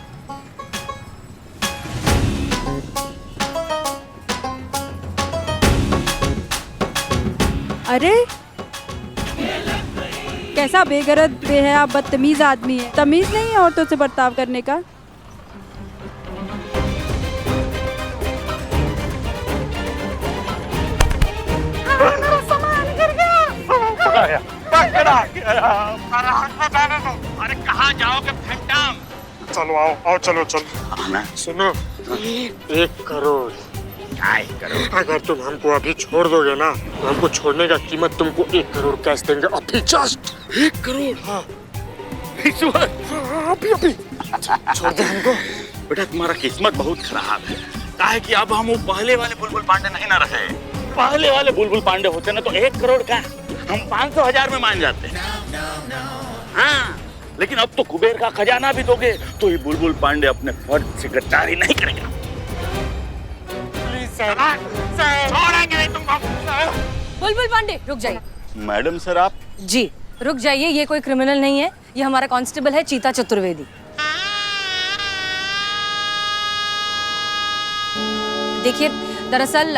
अरे कैसा बेगरज बेहया बदतमीज आदमी है। तमीज नहीं है औरतों से बर्ताव करने का। अरे कहाँ जाओगे फैंटम? चलो आओ चलो सुनो, 1 करोड़। अगर तुम हमको अभी छोड़ दोगे ना, तो हमको छोड़ने का कीमत तुमको 1 करोड़ कैश देंगे। अभी जस्ट 1 करोड़। हाँ अभी छोड़ दे हमको। बेटा तुम्हारा किस्मत बहुत खराब है, काहे कि अब हम वो पहले वाले बुलबुल पांडे नहीं ना रहे। पहले वाले बुलबुल पांडे होते ना तो 1 करोड़ का हम 500,000 में मान जाते। हाँ, लेकिन अब तो कुबेर का खजाना भी दोगे तो ये बुलबुल पांडे अपने फर्ज से गद्दारी नहीं करेगा। छोड़ेंगे नहीं तुमको। बुलबुल पांडे रुक जाइए। मैडम सर आप? जी रुक जाइए, ये कोई क्रिमिनल नहीं है, ये हमारा कांस्टेबल है चीता चतुर्वेदी। देखिए दरअसल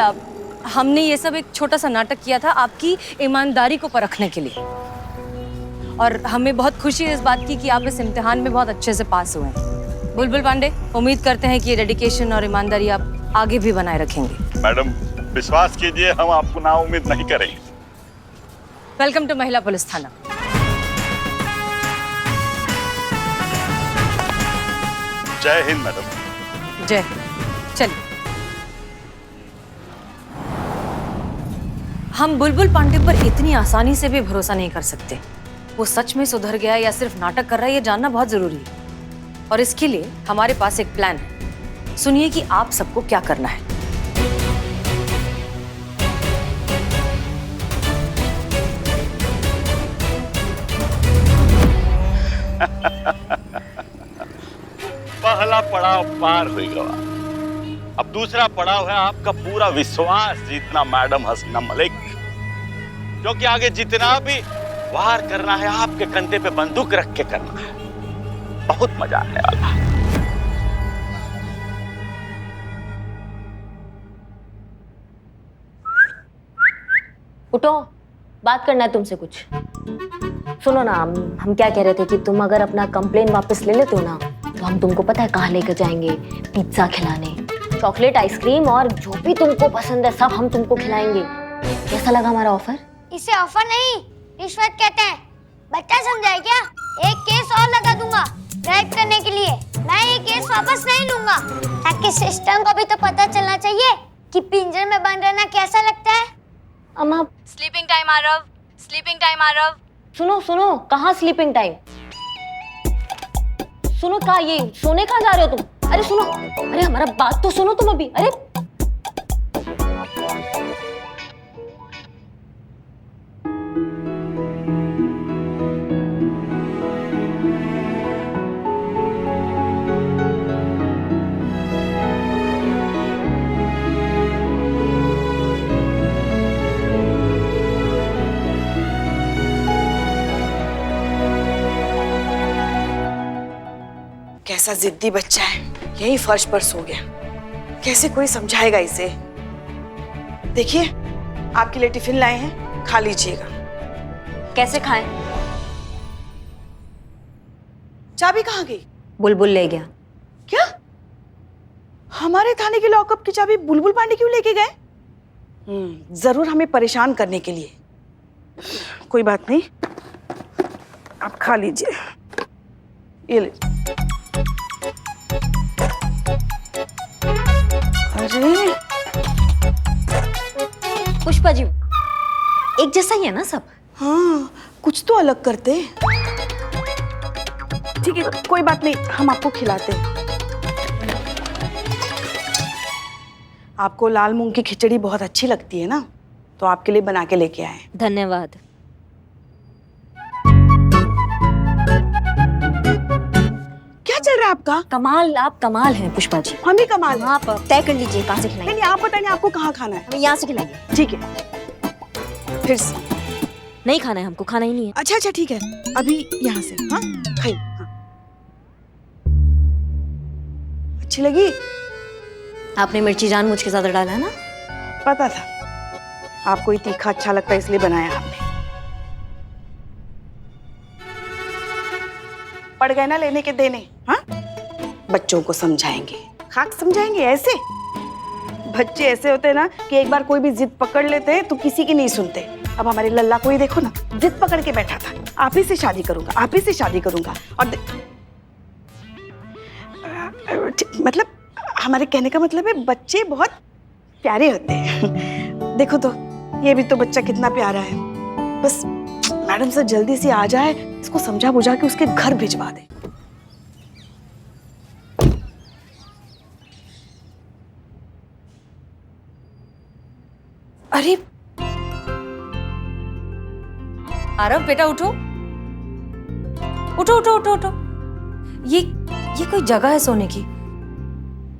हमने ये सब एक छोटा सा नाटक किया था आपकी ईमानदारी को परखने के लिए, और हमें बहुत खुशी है इस बात की कि आप इस इम्तिहान में बहुत अच्छे से पास हुए हैं। बुलबुल पांडे, उम्मीद करते हैं कि ये डेडिकेशन और ईमानदारी आप आगे भी बनाए रखेंगे। मैडम विश्वास कीजिए, हम आपको ना उम्मीद नहीं करेंगे। वेलकम टू महिला पुलिस थाना। जय हिंद मैडम। जय। चलिए, हम बुलबुल पांडे पर इतनी आसानी से भी भरोसा नहीं कर सकते। वो सच में सुधर गया या सिर्फ नाटक कर रहा है, ये जानना बहुत जरूरी है। और इसके लिए हमारे पास एक प्लान है। सुनिए कि आप सबको क्या करना है। पहला पड़ाव पार हो गया, अब दूसरा पड़ाव है आपका पूरा विश्वास जीतना मैडम हसीना मलिक, क्योंकि आगे जितना भी वार करना है आपके कंधे पे बंदूक रख के करना है। बहुत मजा आने वाला है। उठो, बात करना है तुमसे कुछ। सुनो ना, हम क्या कह रहे थे कि तुम अगर अपना कंप्लेन वापस ले लेते हो ना, तो हम तुमको पता है कहाँ लेकर जाएंगे? पिज्जा खिलाने, चॉकलेट, आइसक्रीम और जो भी तुमको पसंद है सब हम तुमको खिलाएंगे। कैसा लगा हमारा ऑफर? इसे ऑफर नहीं, रिश्वत कहते हैं। बच्चा समझा है क्या? एक केस और लगा दूंगा। ड्राइव करने के लिए। मैं ये केस वापस नहीं लूंगा, ताकि सिस्टम को भी तो पता चलना चाहिए कि पिंजरे में बंद रहना कैसा लगता है। अम्मा sleeping time Aarav, sleeping time Aarav. सुनो सुनो, कहाँ स्लीपिंग टाइम? सुनो, कहाँ ये सोने कहाँ जा रहे हो तुम? अरे सुनो, अरे हमारा बात तो सुनो तुम अभी। अरे कैसा जिद्दी बच्चा है, यही फर्श पर सो गया। कैसे कोई समझाएगा इसे? देखिए, आपके लिए टिफिन लाए हैं, खा लीजिएगा। कैसे खाएं? चाबी कहाँ गई? बुलबुल ले गया। क्या? हमारे थाने के लॉकअप की चाबी बुलबुल पांडे क्यों लेके गए? जरूर हमें परेशान करने के लिए। कोई बात नहीं, आप खा लीजिए। ये ले। अरे पुष्पा जी, एक जैसा ही है ना सब? हाँ, कुछ तो अलग करते। ठीक है, कोई बात नहीं, हम आपको खिलाते हैं। आपको लाल मूंग की खिचड़ी बहुत अच्छी लगती है ना, तो आपके लिए बना के लेके आए। धन्यवाद। क्या चल रहा है आपका? कमाल, आप कमाल हैं पुष्पा जी। हम भी कमाल हैं। आप तय कर लीजिए कहाँ से खिलाएंगे। नहीं, आप बताइए आपको कहाँ खाना है। हमें यहाँ से खिलाइए। ठीक है, फिर से। नहीं खाना है हमको, खाना ही नहीं है। अच्छा अच्छा ठीक है, अभी यहाँ से। हाँ खाइए। हाँ। अच्छी लगी? आपने मिर्ची जानबूझ के ज्यादा डाला है ना? पता था आपको ही तीखा अच्छा लगता है, इसलिए बनाया आपने। पड़ गए ना लेने के देने। हाँ, बच्चों को समझाएंगे, खाक समझाएंगे। ऐसे बच्चे ऐसे होते हैं ना कि एक बार कोई भी जिद पकड़ लेते हैं तो किसी की नहीं सुनते। अब हमारे लल्ला को ही देखो ना, जिद पकड़ के बैठा था, आप ही से शादी करूंगा, आप ही से शादी करूंगा। और मतलब हमारे कहने का मतलब है बच्चे बहुत प्यारे होते हैं। देखो तो, ये भी तो बच्चा कितना प्यारा है। बस मैडम सर जल्दी से आ जाए, इसको समझा बुझा के उसके घर भिजवा दे। अरे आरव बेटा, उठो उठो उठो उठो उठो। ये कोई जगह है सोने की?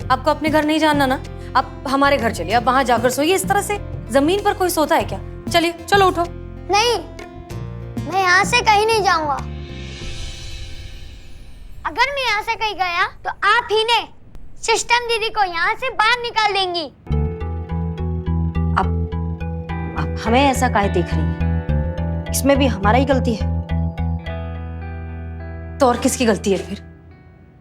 आपको अपने घर नहीं जानना ना? आप हमारे घर चलिए, आप वहां जाकर सोइए। इस तरह से जमीन पर कोई सोता है क्या? चलिए, चलो उठो। नहीं, मैं यहाँ से कहीं नहीं जाऊंगा। अगर मैं यहाँ से कहीं गया तो आप ही ने सिस्टम दीदी को यहाँ से बाहर निकाल देंगी। आप हमें ऐसा काहे देख रही हैं? इसमें भी हमारा ही गलती है। तो और किसकी गलती है फिर?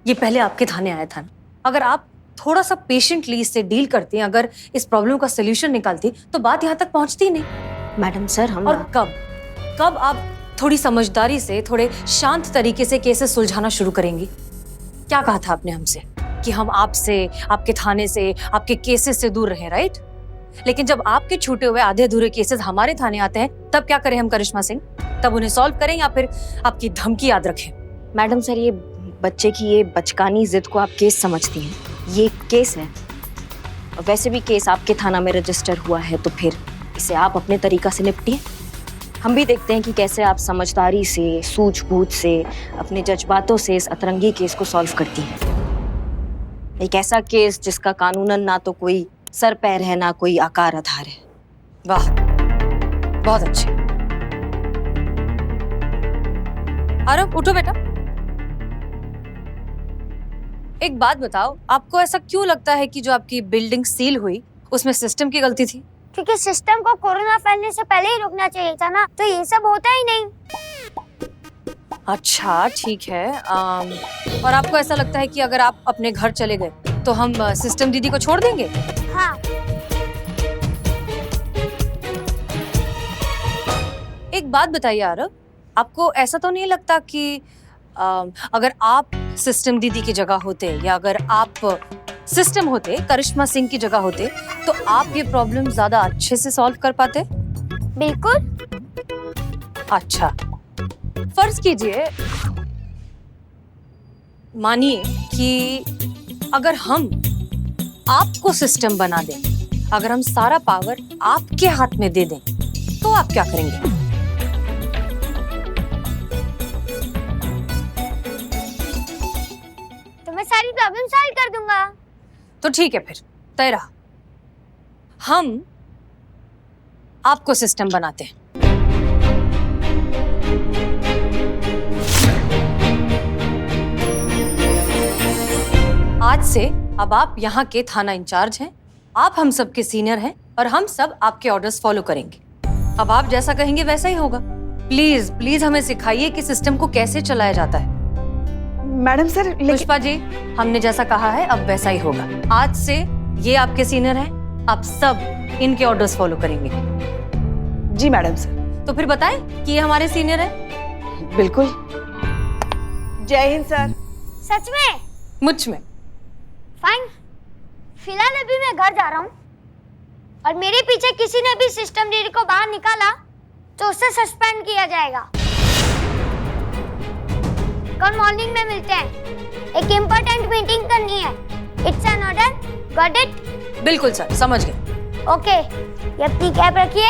ये पहले आपके थाने आया था ना। अगर आप थोड़ा सा पेशेंटली इससे डील करती, अगर इस प्रॉब्लम का सोल्यूशन निकालती, तो बात यहाँ तक पहुँचती नहीं। मैडम सर, हम और कब आप थोड़ी समझदारी से, थोड़े शांत तरीके से केसेस सुलझाना शुरू करेंगी? क्या कहा था आपने हमसे कि हम आपसे, आपके थाने से, आपके केसेस से दूर रहें, राइट? लेकिन जब आपके छूटे हुए आधे अधूरे केसेस हमारे थाने आते हैं, तब क्या करें हम करिश्मा सिंह? तब उन्हें सॉल्व करें या फिर आपकी धमकी याद रखें? मैडम सर, ये बच्चे की ये बचकानी जिद को आप केस समझती हैं। ये केस है, और वैसे भी केस आपके थाना में रजिस्टर हुआ है, तो फिर इसे आप अपने तरीका से निपटिए। हम भी देखते हैं कि कैसे आप समझदारी से, सूझबूझ से, अपने जज्बातों से इस अतरंगी केस को सॉल्व करती हैं। एक ऐसा केस जिसका कानूनन ना तो कोई सर पैर है, ना कोई आकार आधार है। वाह, बहुत अच्छे। आरव, उठो बेटा। एक बात बताओ, आपको ऐसा क्यों लगता है कि जो आपकी बिल्डिंग सील हुई उसमें सिस्टम की गलती थी? क्योंकि सिस्टम को कोरोना फैलने से पहले ही रुकना चाहिए था ना, तो ये सब होता ही नहीं। अच्छा ठीक है। और आपको ऐसा लगता है कि अगर आप अपने घर चले गए तो हम सिस्टम दीदी को छोड़ देंगे? हाँ। एक बात बताइए आरव, आपको ऐसा तो नहीं लगता कि अगर आप सिस्टम दीदी की जगह होते या अगर आप सिस्टम होते, करिश्मा सिंह की जगह होते, तो आप ये प्रॉब्लम ज्यादा अच्छे से सॉल्व कर पाते? बिल्कुल। अच्छा, फर्ज कीजिए, मानिए कि अगर हम आपको सिस्टम बना दें, अगर हम सारा पावर आपके हाथ में दे दें, तो आप क्या करेंगे? तो मैं सारी प्रॉब्लम सॉल्व कर दूंगा। तो ठीक है, फिर तय रहा, हम आपको सिस्टम बनाते हैं। आज से अब आप यहाँ के थाना इंचार्ज हैं, आप हम सब के सीनियर हैं और हम सब आपके ऑर्डर्स फॉलो करेंगे। अब आप जैसा कहेंगे वैसा ही होगा। प्लीज प्लीज हमें सिखाइए कि सिस्टम को कैसे चलाया जाता है। मैडम सर, पुष्पा जी, हमने जैसा कहा है अब वैसा ही होगा। आज से ये आपके सीनियर हैं, आप सब इनके ऑर्डर्स फॉलो करेंगे। जी मैडम सर। तो फिर बताएं कि ये हमारे सीनियर हैं। बिल्कुल। जय हिंद सर। सच में? मुझ में। फाइन। फिलहाल अभी मैं घर जा रहा हूँ और मेरे पीछे किसी ने भी सिस्टम दीदी को बाहर निकाला तो उसे सस्पेंड किया जाएगा। कल मॉर्निंग में मिलते हैं, एक इम्पोर्टेंट मीटिंग करनी है। It's an order, got it? बिल्कुल सर, समझ गए। ओके, ये अपनी कैप रखिए,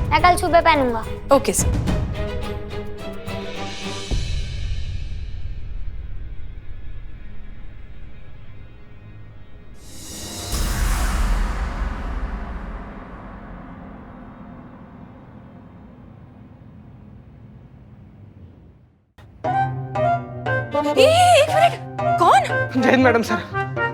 मैं कल सुबह पहनूंगा। Okay sir. एक मिनट, कौन? जय हिंद मैडम सर,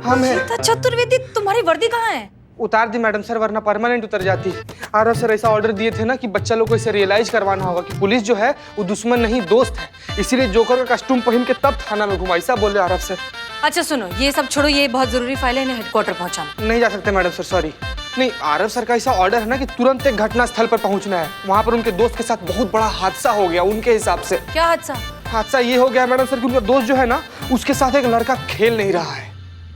हम हैं। चतुर्वेदी, तुम्हारी वर्दी कहाँ है? उतार दी मैडम सर, वरना परमानेंट उतर जाती। आरव सर ऐसा ऑर्डर दिए थे ना कि बच्चा लोग को इसे रियलाइज करवाना होगा कि पुलिस जो है वो दुश्मन नहीं दोस्त है, इसीलिए जोकर का कस्टूम पहन के तब थाना में घुमा, ऐसा बोले आरव सर। अच्छा सुनो, ये सब छोड़ो, ये बहुत जरूरी फाइल है, इन्हें हेडक्वार्टर पहुंचाना। नहीं जा सकते मैडम सर, सॉरी। नहीं, आरव सर का ऐसा ऑर्डर है ना कि तुरंत एक घटना स्थल पर पहुंचना है। वहाँ पर उनके दोस्त के साथ बहुत बड़ा हादसा हो गया उनके हिसाब से। क्या हादसा? हादसा ये हो गया मैडम सर कि उनका दोस्त जो है ना, उसके साथ एक लड़का खेल नहीं रहा है।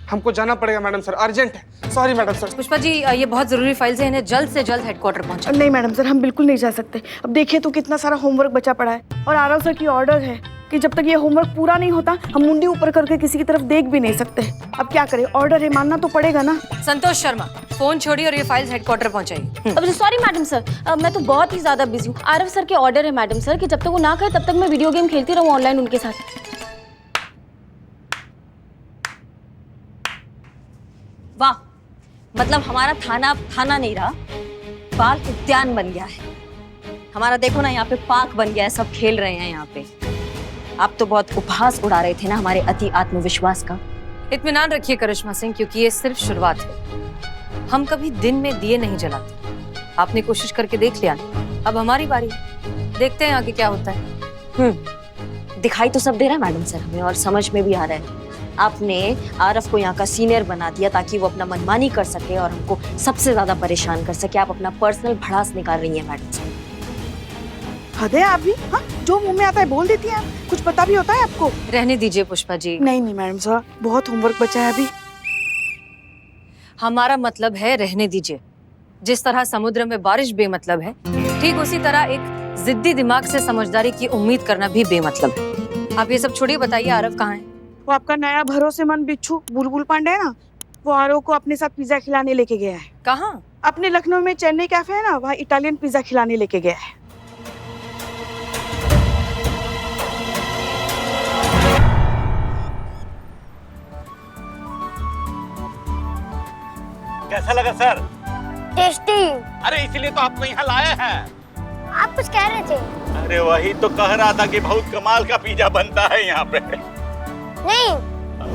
हमको जाना पड़ेगा मैडम सर, अर्जेंट है। Sorry madam sir. Pushpa ji, ये बहुत जरूरी फाइल्स हैं, इन्हें जल्द से जल्द हेडक्वार्टर पहुंचा। नहीं मैडम सर, हम बिल्कुल नहीं जा सकते। अब देखिए तो कितना सारा होमवर्क बचा पड़ा है और आरव सर की ऑर्डर है कि जब तक ये होमवर्क पूरा नहीं होता हम मुंडी ऊपर करके किसी की तरफ देख भी नहीं सकते। अब क्या करें, ऑर्डर है, मानना तो पड़ेगा ना। संतोष शर्मा, फोन छोड़िए और ये फाइल्स हेडक्वार्टर पहुंचाइए। अब सॉरी मैडम सर, मैं तो बहुत ही ज्यादा बिजी हूँ। आरव सर के ऑर्डर है मैडम सर कि जब तक वो ना कहे तब तक मैं वीडियो गेम खेलती रहूँ ऑनलाइन उनके साथ। वाह, मतलब हमारा थाना अब थाना नहीं रहा, बाल उद्यान बन गया है। हमारा देखो ना, यहाँ पे पार्क बन गया है, सब खेल रहे हैं यहाँ पे। आप तो बहुत उपहास उड़ा रहे थे ना हमारे अति आत्मविश्वास का। इत्मीनान रखिए करिश्मा सिंह, क्योंकि ये सिर्फ शुरुआत है। हम कभी दिन में दिए नहीं जलाते। आपने कोशिश करके देख लिया, अब हमारी बारी, देखते हैं आगे क्या होता है। दिखाई तो सब दे रहा है मैडम सर हमें, और समझ में भी आ रहा है। आपने आरव को यहाँ का सीनियर बना दिया ताकि वो अपना मनमानी कर सके और हमको सबसे ज्यादा परेशान कर सके। आप अपना पर्सनल भड़ास निकाल रही हैं मैडम सर। हद है आप भी, हाँ? जो मुंह में आता है बोल देती हैं आप। कुछ पता भी होता है आपको? रहने दीजिए पुष्पा जी। नहीं नहीं मैडम साहब, बहुत होमवर्क बचा है अभी। हमारा मतलब है रहने दीजिए। जिस तरह समुद्र में बारिश बेमतलब है, ठीक उसी तरह एक जिद्दी दिमाग से समझदारी की उम्मीद करना भी बेमतलब है। आप ये सब छोड़िए, बताइए आरव कहाँ है? वो आपका नया भरोसेमंद बिच्छू बुलबुल पांडे है ना, वो आरव को अपने साथ पिज्जा खिलाने लेके गया है। कहाँ? अपने लखनऊ में चेन्नई कैफे है ना, वहाँ इटालियन पिज्जा खिलाने लेके गया है। कैसा लगा सर? टेस्टी। अरे इसीलिए तो आपको यहाँ लाया है। आप कुछ कह रहे थे? अरे वही तो कह रहा था कि बहुत कमाल का पिज्जा बनता है यहाँ पे। नहीं,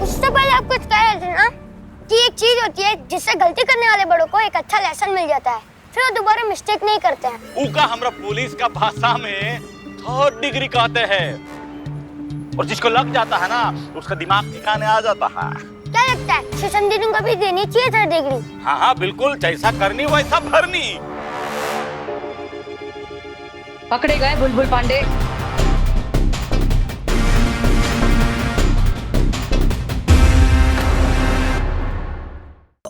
उससे पहले आप कुछ कह रहे थे ना कि एक चीज होती है जिससे गलती करने वाले बड़ों को एक अच्छा लेसन मिल जाता है, फिर वो दोबारा मिस्टेक नहीं करते हैं। उका हमरा पुलिस का भाषा में 3rd डिग्री कहते हैं, और जिसको लग जाता है ना उसका दिमाग ठिकाने आ जाता है। क्या लगता है सेशन दीदी को भी देनी चाहिए 3rd डिग्री? हाँ हाँ बिल्कुल, जैसा करनी वैसा भरनी। पकड़े गए बुलबुल पांडे।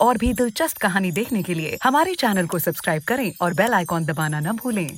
और भी दिलचस्प कहानी देखने के लिए हमारे चैनल को सब्सक्राइब करें और बेल आइकॉन दबाना न भूलें।